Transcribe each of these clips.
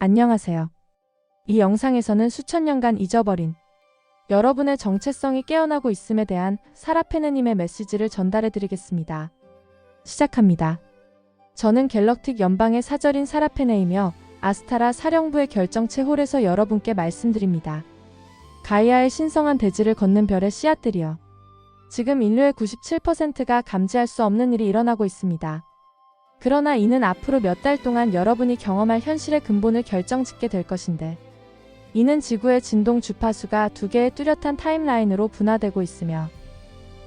안녕하세요. 이 영상에서는 수천 년간 잊어버린 여러분의 정체성이 깨어나고 있음에 대한 사라페네님의 메시지를 전달해 드리겠습니다. 시작합니다. 저는 갤럭틱 연방의 사절인 사라페네이며 아스타라 사령부의 결정체 홀에서 여러분께 말씀드립니다. 가이아의 신성한 대지를 걷는 별의 씨앗들이여. 지금 인류의 97%가 감지할 수 없는 일이 일어나고 있습니다. 그러나 이는 앞으로 몇 달 동안 여러분이 경험할 현실의 근본을 결정짓게 될 것인데, 이는 지구의 진동 주파수가 두 개의 뚜렷한 타임라인으로 분화되고 있으며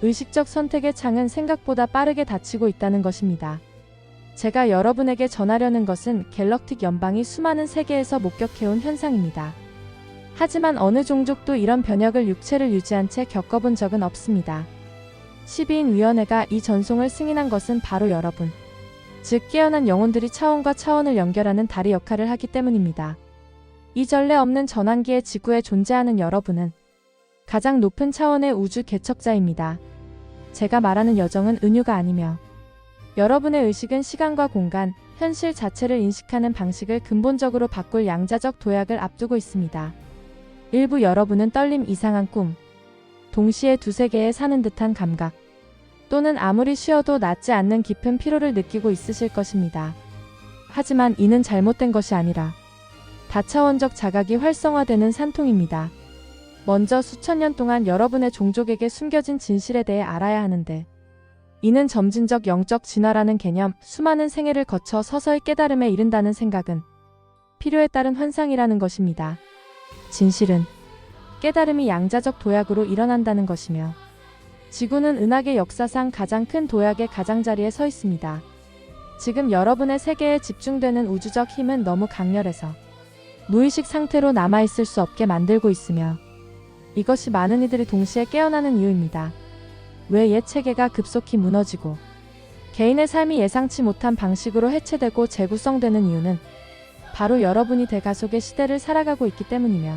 의식적 선택의 창은 생각보다 빠르게 닫히고 있다는 것입니다. 제가 여러분에게 전하려는 것은 갤럭틱 연방이 수많은 세계에서 목격해온 현상입니다. 하지만 어느 종족도 이런 변혁을 육체를 유지한 채 겪어본 적은 없습니다. 12인 위원회가 이 전송을 승인한 것은 바로 여러분, 즉 깨어난 영혼들이 차원과 차원을 연결하는 다리 역할을 하기 때문입니다. 이 전례 없는 전환기의 지구에 존재하는 여러분은 가장 높은 차원의 우주 개척자입니다. 제가 말하는 여정은 은유가 아니며 여러분의 의식은 시간과 공간, 현실 자체를 인식하는 방식을 근본적으로 바꿀 양자적 도약을 앞두고 있습니다. 일부 여러분은 떨림 이상한 꿈, 동시에 두세 개에 사는 듯한 감각, 또는 아무리 쉬어도 낫지 않는 깊은 피로를 느끼고 있으실 것입니다. 하지만 이는 잘못된 것이 아니라 다차원적 자각이 활성화되는 산통입니다. 먼저 수천 년 동안 여러분의 종족에게 숨겨진 진실에 대해 알아야 하는데, 이는 점진적 영적 진화라는 개념, 수많은 생애를 거쳐 서서히 깨달음에 이른다는 생각은 필요에 따른 환상이라는 것입니다. 진실은 깨달음이 양자적 도약으로 일어난다는 것이며, 지구는 은하계 역사상 가장 큰 도약의 가장자리에 서 있습니다. 지금 여러분의 세계에 집중되는 우주적 힘은 너무 강렬해서 무의식 상태로 남아있을 수 없게 만들고 있으며, 이것이 많은 이들이 동시에 깨어나는 이유입니다. 왜 옛 체계가 급속히 무너지고 개인의 삶이 예상치 못한 방식으로 해체되고 재구성되는 이유는 바로 여러분이 대가속의 시대를 살아가고 있기 때문이며,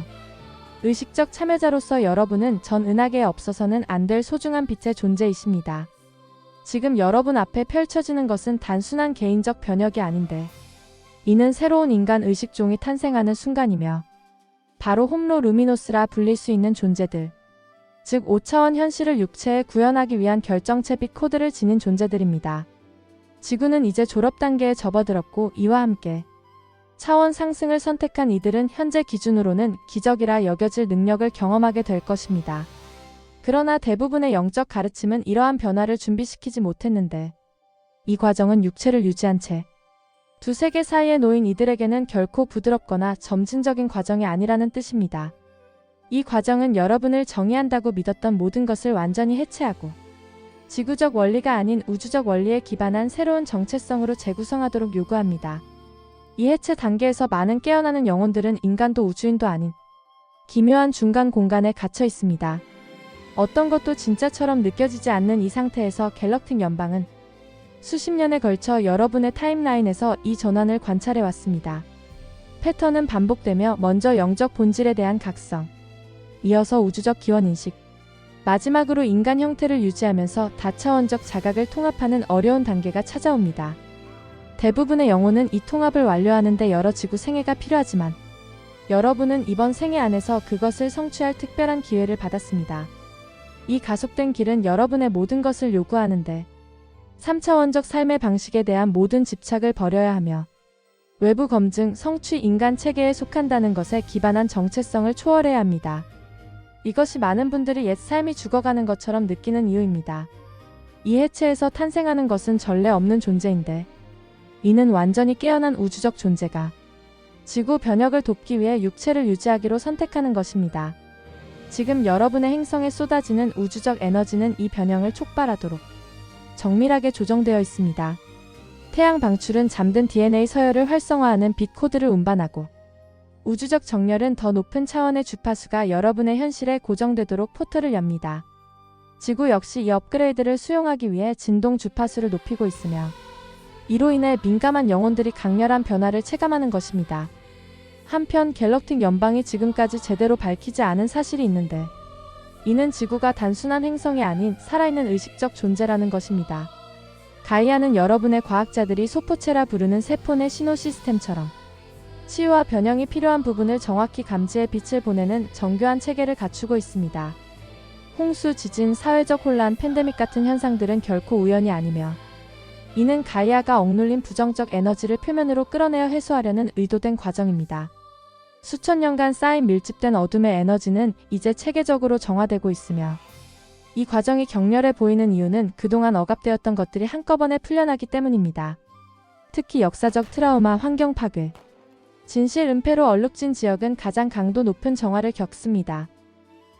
의식적 참여자로서 여러분은 전 은하계에 없어서는 안 될 소중한 빛의 존재이십니다. 지금 여러분 앞에 펼쳐지는 것은 단순한 개인적 변혁이 아닌데, 이는 새로운 인간 의식종이 탄생하는 순간이며, 바로 홈로 루미노스라 불릴 수 있는 존재들, 즉 5차원 현실을 육체에 구현하기 위한 결정체 빛 코드를 지닌 존재들입니다. 지구는 이제 졸업 단계에 접어들었고, 이와 함께 차원 상승을 선택한 이들은 현재 기준으로는 기적이라 여겨질 능력을 경험하게 될 것입니다. 그러나 대부분의 영적 가르침은 이러한 변화를 준비시키지 못했는데, 이 과정은 육체를 유지한 채 두 세계 사이에 놓인 이들에게는 결코 부드럽거나 점진적인 과정이 아니라는 뜻입니다. 이 과정은 여러분을 정의한다고 믿었던 모든 것을 완전히 해체하고 지구적 원리가 아닌 우주적 원리에 기반한 새로운 정체성으로 재구성하도록 요구합니다. 이 해체 단계에서 많은 깨어나는 영혼들은 인간도 우주인도 아닌 기묘한 중간 공간에 갇혀 있습니다. 어떤 것도 진짜처럼 느껴지지 않는 이 상태에서 갤럭틱 연방은 수십 년에 걸쳐 여러분의 타임라인에서 이 전환을 관찰해 왔습니다. 패턴은 반복되며 먼저 영적 본질에 대한 각성, 이어서 우주적 기원인식, 마지막으로 인간 형태를 유지하면서 다차원적 자각을 통합하는 어려운 단계가 찾아옵니다. 대부분의 영혼은 이 통합을 완료하는 데 여러 지구 생애가 필요하지만, 여러분은 이번 생애 안에서 그것을 성취할 특별한 기회를 받았습니다. 이 가속된 길은 여러분의 모든 것을 요구하는데, 3차원적 삶의 방식에 대한 모든 집착을 버려야 하며, 외부 검증, 성취 인간 체계에 속한다는 것에 기반한 정체성을 초월해야 합니다. 이것이 많은 분들이 옛 삶이 죽어가는 것처럼 느끼는 이유입니다. 이 해체에서 탄생하는 것은 전례 없는 존재인데, 이는 완전히 깨어난 우주적 존재가 지구 변혁을 돕기 위해 육체를 유지하기로 선택하는 것입니다. 지금 여러분의 행성에 쏟아지는 우주적 에너지는 이 변형을 촉발하도록 정밀하게 조정되어 있습니다. 태양 방출은 잠든 DNA 서열을 활성화하는 빛 코드를 운반하고, 우주적 정렬은 더 높은 차원의 주파수가 여러분의 현실에 고정되도록 포털을 엽니다. 지구 역시 이 업그레이드를 수용하기 위해 진동 주파수를 높이고 있으며, 이로 인해 민감한 영혼들이 강렬한 변화를 체감하는 것입니다. 한편 갤럭틱 연방이 지금까지 제대로 밝히지 않은 사실이 있는데, 이는 지구가 단순한 행성이 아닌 살아있는 의식적 존재라는 것입니다. 가이아는 여러분의 과학자들이 소포체라 부르는 세포 내 신호 시스템처럼 치유와 변형이 필요한 부분을 정확히 감지해 빛을 보내는 정교한 체계를 갖추고 있습니다. 홍수, 지진, 사회적 혼란, 팬데믹 같은 현상들은 결코 우연이 아니며 이는 가이아가 억눌린 부정적 에너지를 표면으로 끌어내어 해소하려는 의도된 과정입니다. 수천 년간 쌓인 밀집된 어둠의 에너지는 이제 체계적으로 정화되고 있으며 이 과정이 격렬해 보이는 이유는 그동안 억압되었던 것들이 한꺼번에 풀려나기 때문입니다. 특히 역사적 트라우마, 환경 파괴, 진실 은폐로 얼룩진 지역은 가장 강도 높은 정화를 겪습니다.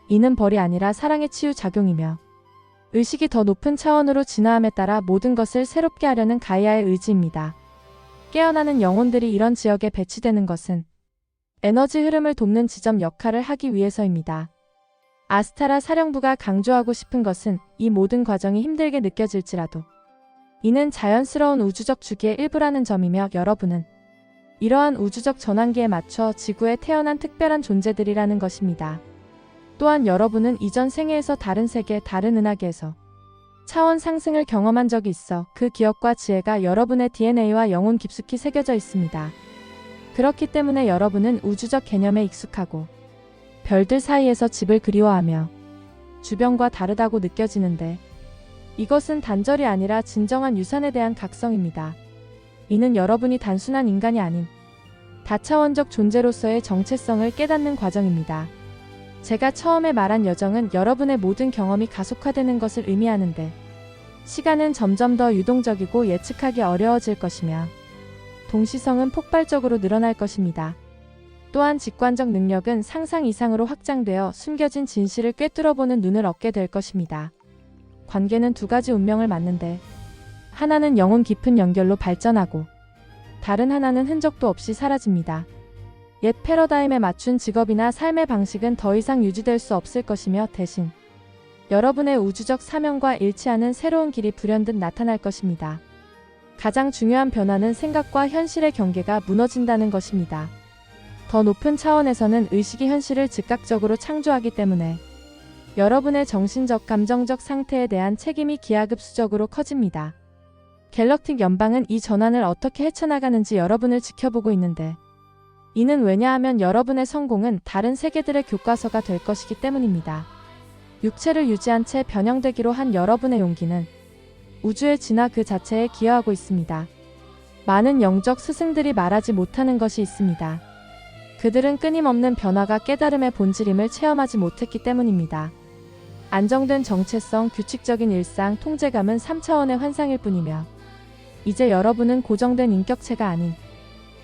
이는 벌이 아니라 사랑의 치유 작용이며 의식이 더 높은 차원으로 진화함에 따라 모든 것을 새롭게 하려는 가이아의 의지입니다. 깨어나는 영혼들이 이런 지역에 배치되는 것은 에너지 흐름을 돕는 지점 역할을 하기 위해서입니다. 아스타라 사령부가 강조하고 싶은 것은 이 모든 과정이 힘들게 느껴질지라도 이는 자연스러운 우주적 주기의 일부라는 점이며 여러분은 이러한 우주적 전환기에 맞춰 지구에 태어난 특별한 존재들이라는 것입니다. 또한 여러분은 이전 생애에서 다른 세계, 다른 은하계에서 차원 상승을 경험한 적이 있어 그 기억과 지혜가 여러분의 DNA와 영혼 깊숙이 새겨져 있습니다. 그렇기 때문에 여러분은 우주적 개념에 익숙하고 별들 사이에서 집을 그리워하며 주변과 다르다고 느껴지는데 이것은 단절이 아니라 진정한 유산에 대한 각성입니다. 이는 여러분이 단순한 인간이 아닌 다차원적 존재로서의 정체성을 깨닫는 과정입니다. 제가 처음에 말한 여정은 여러분의 모든 경험이 가속화되는 것을 의미하는데 시간은 점점 더 유동적이고 예측하기 어려워질 것이며 동시성은 폭발적으로 늘어날 것입니다. 또한 직관적 능력은 상상 이상으로 확장되어 숨겨진 진실을 꿰뚫어보는 눈을 얻게 될 것입니다. 관계는 두 가지 운명을 맞는데 하나는 영혼 깊은 연결로 발전하고 다른 하나는 흔적도 없이 사라집니다. 옛 패러다임에 맞춘 직업이나 삶의 방식은 더 이상 유지될 수 없을 것이며 대신 여러분의 우주적 사명과 일치하는 새로운 길이 불현듯 나타날 것입니다. 가장 중요한 변화는 생각과 현실의 경계가 무너진다는 것입니다. 더 높은 차원에서는 의식이 현실을 즉각적으로 창조하기 때문에 여러분의 정신적, 감정적 상태에 대한 책임이 기하급수적으로 커집니다. 갤럭틱 연방은 이 전환을 어떻게 헤쳐나가는지 여러분을 지켜보고 있는데 이는 왜냐하면 여러분의 성공은 다른 세계들의 교과서가 될 것이기 때문입니다. 육체를 유지한 채 변형되기로 한 여러분의 용기는 우주의 진화 그 자체에 기여하고 있습니다. 많은 영적 스승들이 말하지 못하는 것이 있습니다. 그들은 끊임없는 변화가 깨달음의 본질임을 체험하지 못했기 때문입니다. 안정된 정체성, 규칙적인 일상, 통제감은 3차원의 환상일 뿐이며 이제 여러분은 고정된 인격체가 아닌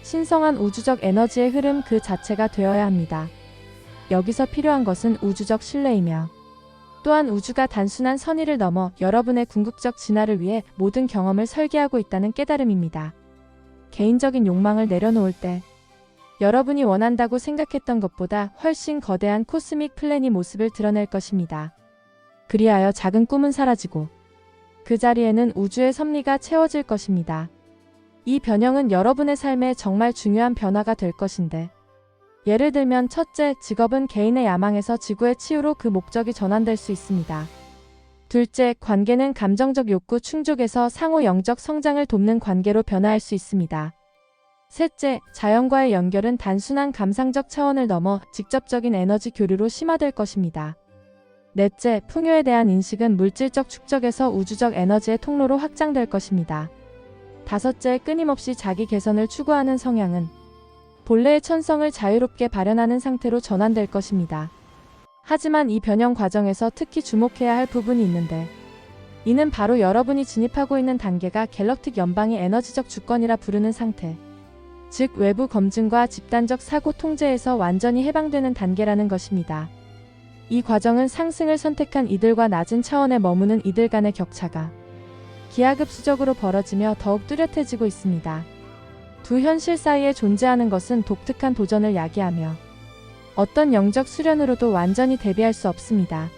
신성한 우주적 에너지의 흐름 그 자체가 되어야 합니다. 여기서 필요한 것은 우주적 신뢰이며 또한 우주가 단순한 선의를 넘어 여러분의 궁극적 진화를 위해 모든 경험을 설계하고 있다는 깨달음입니다. 개인적인 욕망을 내려놓을 때 여러분이 원한다고 생각했던 것보다 훨씬 거대한 코스믹 플랜이 모습을 드러낼 것입니다. 그리하여 작은 꿈은 사라지고 그 자리에는 우주의 섭리가 채워질 것입니다. 이 변형은 여러분의 삶에 정말 중요한 변화가 될 것인데 예를 들면 첫째, 직업은 개인의 야망에서 지구의 치유로 그 목적이 전환될 수 있습니다. 둘째, 관계는 감정적 욕구 충족에서 상호 영적 성장을 돕는 관계로 변화할 수 있습니다. 셋째, 자연과의 연결은 단순한 감상적 차원을 넘어 직접적인 에너지 교류로 심화될 것입니다. 넷째, 풍요에 대한 인식은 물질적 축적에서 우주적 에너지의 통로로 확장될 것입니다. 다섯째, 끊임없이 자기 개선을 추구하는 성향은 본래의 천성을 자유롭게 발현하는 상태로 전환될 것입니다. 하지만 이 변형 과정에서 특히 주목해야 할 부분이 있는데 이는 바로 여러분이 진입하고 있는 단계가 갤럭틱 연방의 에너지적 주권이라 부르는 상태, 즉 외부 검증과 집단적 사고 통제에서 완전히 해방되는 단계라는 것입니다. 이 과정은 상승을 선택한 이들과 낮은 차원에 머무는 이들 간의 격차가 기하급수적으로 벌어지며 더욱 뚜렷해지고 있습니다. 두 현실 사이에 존재하는 것은 독특한 도전을 야기하며 어떤 영적 수련으로도 완전히 대비할 수 없습니다.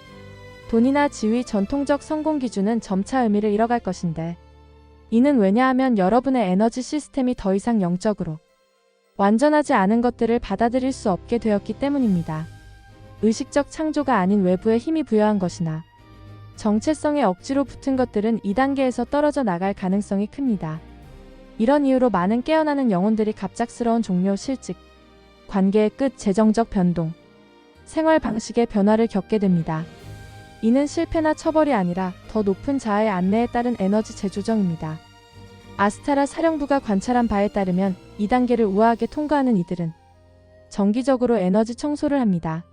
돈이나 지위, 전통적 성공 기준은 점차 의미를 잃어갈 것인데 이는 왜냐하면 여러분의 에너지 시스템이 더 이상 영적으로 완전하지 않은 것들을 받아들일 수 없게 되었기 때문입니다. 의식적 창조가 아닌 외부의 힘이 부여한 것이나 정체성에 억지로 붙은 것들은 2단계에서 떨어져 나갈 가능성이 큽니다. 이런 이유로 많은 깨어나는 영혼들이 갑작스러운 종료, 실직, 관계의 끝, 재정적 변동, 생활 방식의 변화를 겪게 됩니다. 이는 실패나 처벌이 아니라 더 높은 자아의 안내에 따른 에너지 재조정입니다. 아스타라 사령부가 관찰한 바에 따르면 2단계를 우아하게 통과하는 이들은 정기적으로 에너지 청소를 합니다.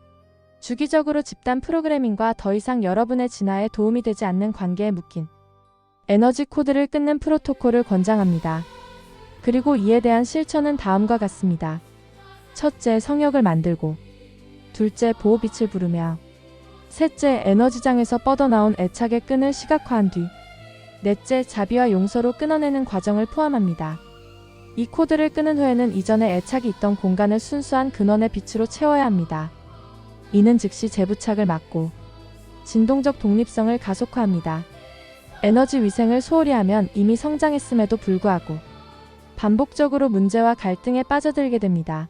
주기적으로 집단 프로그래밍과 더 이상 여러분의 진화에 도움이 되지 않는 관계에 묶인 에너지 코드를 끊는 프로토콜을 권장합니다. 그리고 이에 대한 실천은 다음과 같습니다. 첫째, 성역을 만들고, 둘째, 보호빛을 부르며, 셋째, 에너지장에서 뻗어나온 애착의 끈을 시각화한 뒤, 넷째, 자비와 용서로 끊어내는 과정을 포함합니다. 이 코드를 끄는 후에는 이전에 애착이 있던 공간을 순수한 근원의 빛으로 채워야 합니다. 이는 즉시 재부착을 막고 진동적 독립성을 가속화합니다. 에너지 위생을 소홀히 하면 이미 성장했음에도 불구하고 반복적으로 문제와 갈등에 빠져들게 됩니다.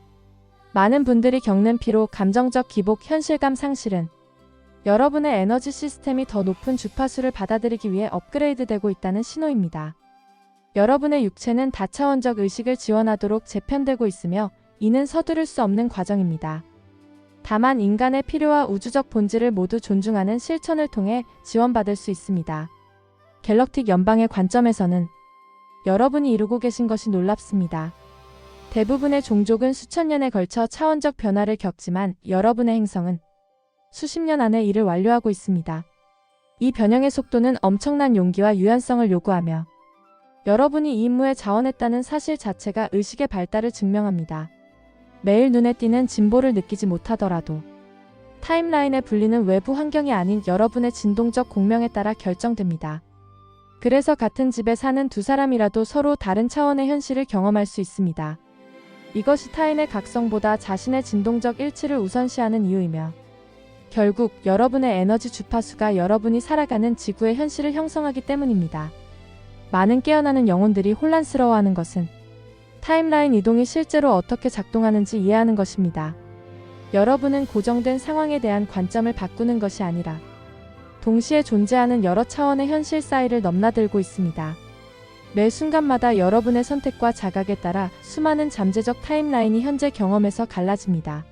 많은 분들이 겪는 피로, 감정적 기복, 현실감 상실은 여러분의 에너지 시스템이 더 높은 주파수를 받아들이기 위해 업그레이드되고 있다는 신호입니다. 여러분의 육체는 다차원적 의식을 지원하도록 재편되고 있으며 이는 서두를 수 없는 과정입니다. 다만 인간의 필요와 우주적 본질을 모두 존중하는 실천을 통해 지원받을 수 있습니다. 갤럭틱 연방의 관점에서는 여러분이 이루고 계신 것이 놀랍습니다. 대부분의 종족은 수천 년에 걸쳐 차원적 변화를 겪지만 여러분의 행성은 수십 년 안에 이를 완료하고 있습니다. 이 변형의 속도는 엄청난 용기와 유연성을 요구하며 여러분이 이 임무에 자원했다는 사실 자체가 의식의 발달을 증명합니다. 매일 눈에 띄는 진보를 느끼지 못하더라도 타임라인에 불리는 외부 환경이 아닌 여러분의 진동적 공명에 따라 결정됩니다. 그래서 같은 집에 사는 두 사람이라도 서로 다른 차원의 현실을 경험할 수 있습니다. 이것이 타인의 각성보다 자신의 진동적 일치를 우선시하는 이유이며 결국 여러분의 에너지 주파수가 여러분이 살아가는 지구의 현실을 형성하기 때문입니다. 많은 깨어나는 영혼들이 혼란스러워하는 것은 타임라인 이동이 실제로 어떻게 작동하는지 이해하는 것입니다. 여러분은 고정된 상황에 대한 관점을 바꾸는 것이 아니라 동시에 존재하는 여러 차원의 현실 사이를 넘나들고 있습니다. 매 순간마다 여러분의 선택과 자각에 따라 수많은 잠재적 타임라인이 현재 경험에서 갈라집니다.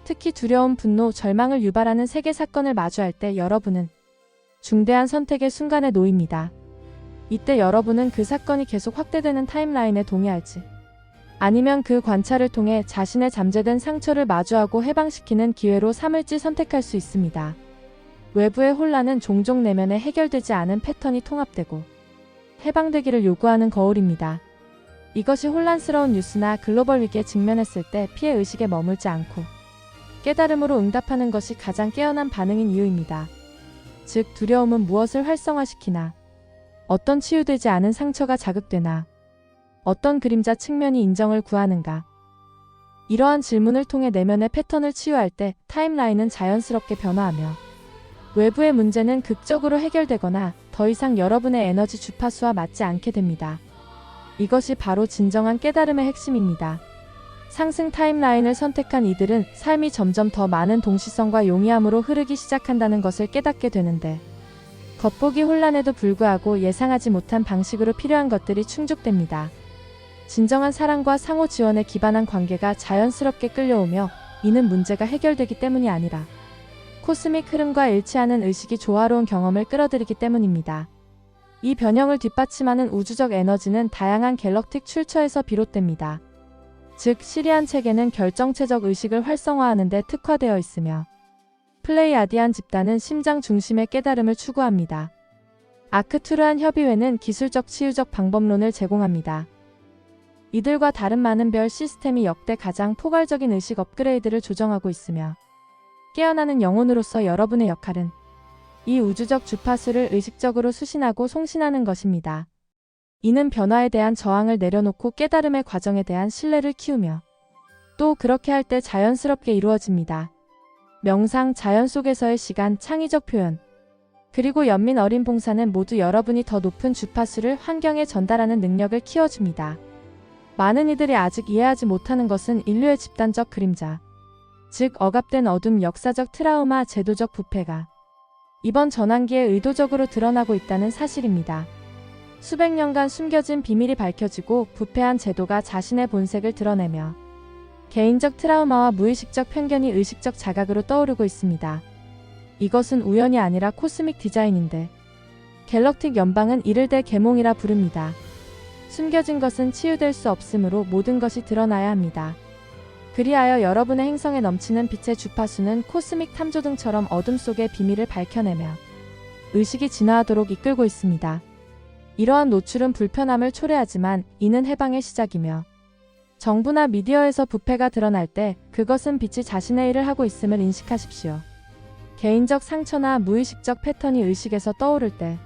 특히 두려움, 분노, 절망을 유발하는 세계 사건을 마주할 때 여러분은 중대한 선택의 순간에 놓입니다. 이때 여러분은 그 사건이 계속 확대되는 타임라인에 동의할지 아니면 그 관찰을 통해 자신의 잠재된 상처를 마주하고 해방시키는 기회로 삼을지 선택할 수 있습니다. 외부의 혼란은 종종 내면에 해결되지 않은 패턴이 통합되고 해방되기를 요구하는 거울입니다. 이것이 혼란스러운 뉴스나 글로벌 위기에 직면했을 때 피해 의식에 머물지 않고 깨달음으로 응답하는 것이 가장 깨어난 반응인 이유입니다. 즉, 두려움은 무엇을 활성화시키나, 어떤 치유되지 않은 상처가 자극되나, 어떤 그림자 측면이 인정을 구하는가. 이러한 질문을 통해 내면의 패턴을 치유할 때 타임라인은 자연스럽게 변화하며 외부의 문제는 극적으로 해결되거나 더 이상 여러분의 에너지 주파수와 맞지 않게 됩니다. 이것이 바로 진정한 깨달음의 핵심입니다. 상승 타임라인을 선택한 이들은 삶이 점점 더 많은 동시성과 용이함으로 흐르기 시작한다는 것을 깨닫게 되는데 겉보기 혼란에도 불구하고 예상하지 못한 방식으로 필요한 것들이 충족됩니다. 진정한 사랑과 상호 지원에 기반한 관계가 자연스럽게 끌려오며 이는 문제가 해결되기 때문이 아니라 코스믹 흐름과 일치하는 의식이 조화로운 경험을 끌어들이기 때문입니다. 이 변형을 뒷받침하는 우주적 에너지는 다양한 갤럭틱 출처에서 비롯됩니다. 즉, 시리안 체계는 결정체적 의식을 활성화하는 데 특화되어 있으며 플레이아디안 집단은 심장 중심의 깨달음을 추구합니다. 아크투르안 협의회는 기술적 치유적 방법론을 제공합니다. 이들과 다른 많은 별 시스템이 역대 가장 포괄적인 의식 업그레이드를 조정하고 있으며 깨어나는 영혼으로서 여러분의 역할은 이 우주적 주파수를 의식적으로 수신하고 송신하는 것입니다. 이는 변화에 대한 저항을 내려놓고 깨달음의 과정에 대한 신뢰를 키우며 또 그렇게 할 때 자연스럽게 이루어집니다. 명상, 자연 속에서의 시간, 창의적 표현, 그리고 연민 어린 봉사는 모두 여러분이 더 높은 주파수를 환경에 전달하는 능력을 키워줍니다. 많은 이들이 아직 이해하지 못하는 것은 인류의 집단적 그림자, 즉 억압된 어둠, 역사적 트라우마, 제도적 부패가 이번 전환기에 의도적으로 드러나고 있다는 사실입니다. 수백 년간 숨겨진 비밀이 밝혀지고 부패한 제도가 자신의 본색을 드러내며 개인적 트라우마와 무의식적 편견이 의식적 자각으로 떠오르고 있습니다. 이것은 우연이 아니라 코스믹 디자인인데 갤럭틱 연방은 이를 대계몽이라 부릅니다. 숨겨진 것은 치유될 수 없으므로 모든 것이 드러나야 합니다. 그리하여 여러분의 행성에 넘치는 빛의 주파수는 코스믹 탐조등처럼 어둠 속의 비밀을 밝혀내며 의식이 진화하도록 이끌고 있습니다. 이러한 노출은 불편함을 초래하지만 이는 해방의 시작이며 정부나 미디어에서 부패가 드러날 때 그것은 빛이 자신의 일을 하고 있음을 인식하십시오. 개인적 상처나 무의식적 패턴이 의식에서 떠오를 때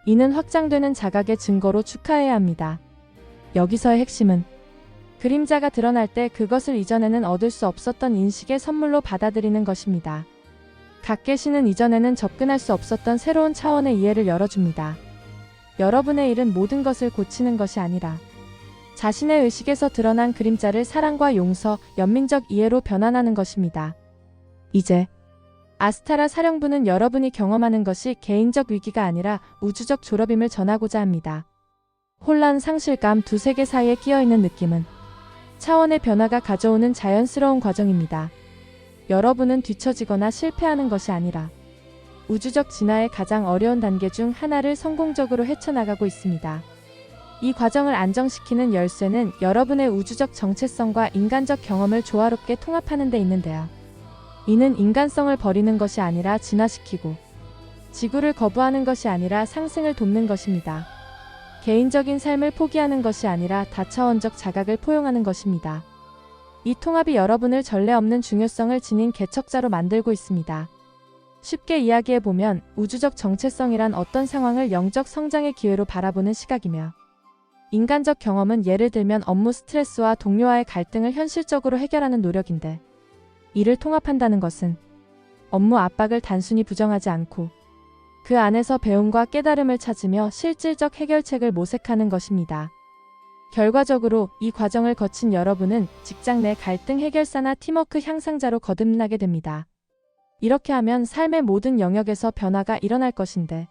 이는 확장되는 자각의 증거로 축하해야 합니다. 여기서의 핵심은 그림자가 드러날 때 그것을 이전에는 얻을 수 없었던 인식의 선물로 받아들이는 것입니다. 각계신은 이전에는 접근할 수 없었던 새로운 차원의 이해를 열어줍니다. 여러분의 일은 모든 것을 고치는 것이 아니라 자신의 의식에서 드러난 그림자를 사랑과 용서, 연민적 이해로 변환하는 것입니다. 이제 아스타라 사령부는 여러분이 경험하는 것이 개인적 위기가 아니라 우주적 졸업임을 전하고자 합니다. 혼란, 상실감, 두 세계 사이에 끼어있는 느낌은 차원의 변화가 가져오는 자연스러운 과정입니다. 여러분은 뒤처지거나 실패하는 것이 아니라 우주적 진화의 가장 어려운 단계 중 하나를 성공적으로 헤쳐나가고 있습니다. 이 과정을 안정시키는 열쇠는 여러분의 우주적 정체성과 인간적 경험을 조화롭게 통합하는 데 있는데요. 이는 인간성을 버리는 것이 아니라 진화시키고 지구를 거부하는 것이 아니라 상승을 돕는 것입니다. 개인적인 삶을 포기하는 것이 아니라 다차원적 자각을 포용하는 것입니다. 이 통합이 여러분을 전례 없는 중요성을 지닌 개척자로 만들고 있습니다. 쉽게 이야기해보면 우주적 정체성이란 어떤 상황을 영적 성장의 기회로 바라보는 시각이며 인간적 경험은 예를 들면 업무 스트레스와 동료와의 갈등을 현실적으로 해결하는 노력인데 이를 통합한다는 것은 업무 압박을 단순히 부정하지 않고 그 안에서 배움과 깨달음을 찾으며 실질적 해결책을 모색하는 것입니다. 결과적으로 이 과정을 거친 여러분은 직장 내 갈등 해결사나 팀워크 향상자로 거듭나게 됩니다. 이렇게 하면 삶의 모든 영역에서 변화가 일어날 것인데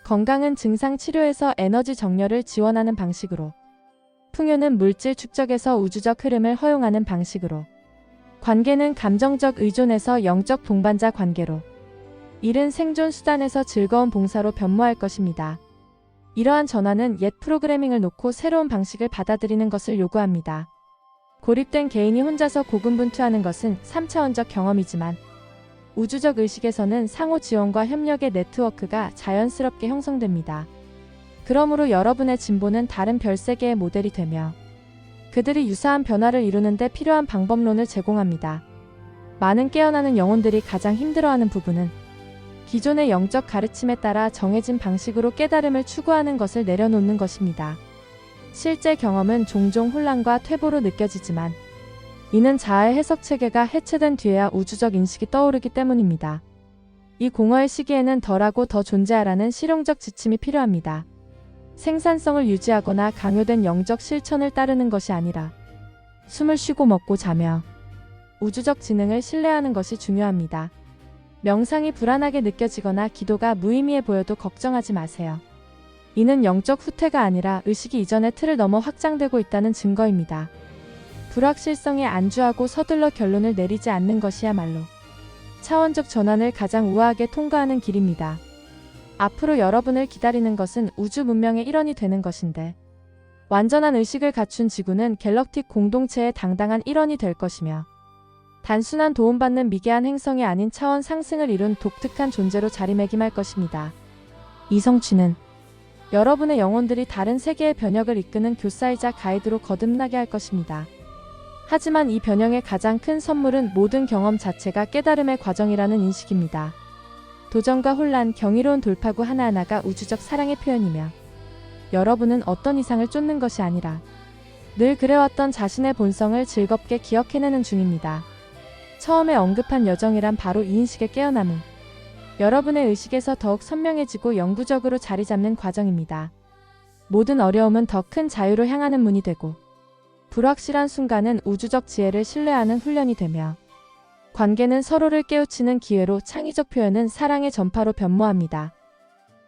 건강은 증상 치료에서 에너지 정렬을 지원하는 방식으로 풍요는 물질 축적에서 우주적 흐름을 허용하는 방식으로 관계는 감정적 의존에서 영적 동반자 관계로 일은 생존 수단에서 즐거운 봉사로 변모할 것입니다. 이러한 전환은 옛 프로그래밍을 놓고 새로운 방식을 받아들이는 것을 요구합니다. 고립된 개인이 혼자서 고군분투하는 것은 3차원적 경험이지만 우주적 의식에서는 상호 지원과 협력의 네트워크가 자연스럽게 형성됩니다. 그러므로 여러분의 진보는 다른 별세계의 모델이 되며 그들이 유사한 변화를 이루는 데 필요한 방법론을 제공합니다. 많은 깨어나는 영혼들이 가장 힘들어하는 부분은 기존의 영적 가르침에 따라 정해진 방식으로 깨달음을 추구하는 것을 내려놓는 것입니다. 실제 경험은 종종 혼란과 퇴보로 느껴지지만 이는 자아의 해석 체계가 해체된 뒤에야 우주적 인식이 떠오르기 때문입니다. 이 공허의 시기에는 덜하고 더 존재하라는 실용적 지침이 필요합니다. 생산성을 유지하거나 강요된 영적 실천을 따르는 것이 아니라 숨을 쉬고 먹고 자며 우주적 지능을 신뢰하는 것이 중요합니다. 명상이 불안하게 느껴지거나 기도가 무의미해 보여도 걱정하지 마세요. 이는 영적 후퇴가 아니라 의식이 이전의 틀을 넘어 확장되고 있다는 증거입니다. 불확실성에 안주하고 서둘러 결론을 내리지 않는 것이야말로 차원적 전환을 가장 우아하게 통과하는 길입니다. 앞으로 여러분을 기다리는 것은 우주 문명의 일원이 되는 것인데 완전한 의식을 갖춘 지구는 갤럭틱 공동체의 당당한 일원이 될 것이며 단순한 도움받는 미개한 행성이 아닌 차원 상승을 이룬 독특한 존재로 자리매김할 것입니다. 이 성취는 여러분의 영혼들이 다른 세계의 변혁을 이끄는 교사이자 가이드로 거듭나게 할 것입니다. 하지만 이 변형의 가장 큰 선물은 모든 경험 자체가 깨달음의 과정이라는 인식입니다. 도전과 혼란, 경이로운 돌파구 하나하나가 우주적 사랑의 표현이며 여러분은 어떤 이상을 쫓는 것이 아니라 늘 그래왔던 자신의 본성을 즐겁게 기억해내는 중입니다. 처음에 언급한 여정이란 바로 이 인식의 깨어남은 여러분의 의식에서 더욱 선명해지고 영구적으로 자리 잡는 과정입니다. 모든 어려움은 더 큰 자유로 향하는 문이 되고 불확실한 순간은 우주적 지혜를 신뢰하는 훈련이 되며 관계는 서로를 깨우치는 기회로 창의적 표현은 사랑의 전파로 변모합니다.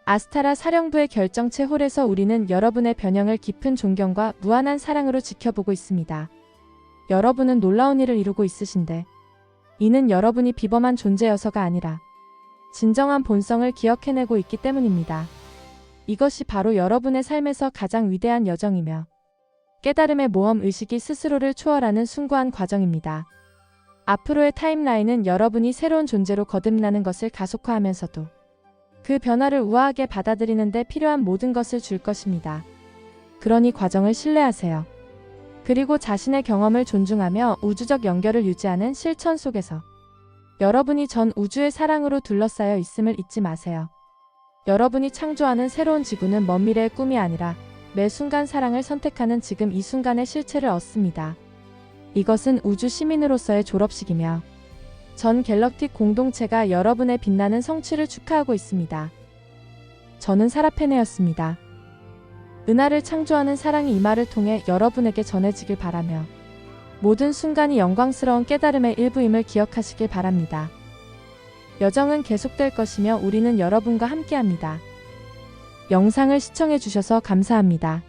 아스타라 사령부의 결정체 홀에서 우리는 여러분의 변형을 깊은 존경과 무한한 사랑으로 지켜보고 있습니다. 여러분은 놀라운 일을 이루고 있으신데 이는 여러분이 비범한 존재여서가 아니라 진정한 본성을 기억해내고 있기 때문입니다. 이것이 바로 여러분의 삶에서 가장 위대한 여정이며 깨달음의 모험 의식이 스스로를 초월하는 숭고한 과정입니다. 앞으로의 타임라인은 여러분이 새로운 존재로 거듭나는 것을 가속화하면서도 그 변화를 우아하게 받아들이는 데 필요한 모든 것을 줄 것입니다. 그러니 과정을 신뢰하세요. 그리고 자신의 경험을 존중하며 우주적 연결을 유지하는 실천 속에서 여러분이 전 우주의 사랑으로 둘러싸여 있음을 잊지 마세요. 여러분이 창조하는 새로운 지구는 먼 미래의 꿈이 아니라 매 순간 사랑을 선택하는 지금 이 순간의 실체를 얻습니다. 이것은 우주 시민으로서의 졸업식이며 전 갤럭틱 공동체가 여러분의 빛나는 성취를 축하하고 있습니다. 저는 사라페네였습니다. 은하를 창조하는 사랑이 이 말을 통해 여러분에게 전해지길 바라며 모든 순간이 영광스러운 깨달음의 일부임을 기억하시길 바랍니다. 여정은 계속될 것이며 우리는 여러분과 함께합니다. 영상을 시청해주셔서 감사합니다.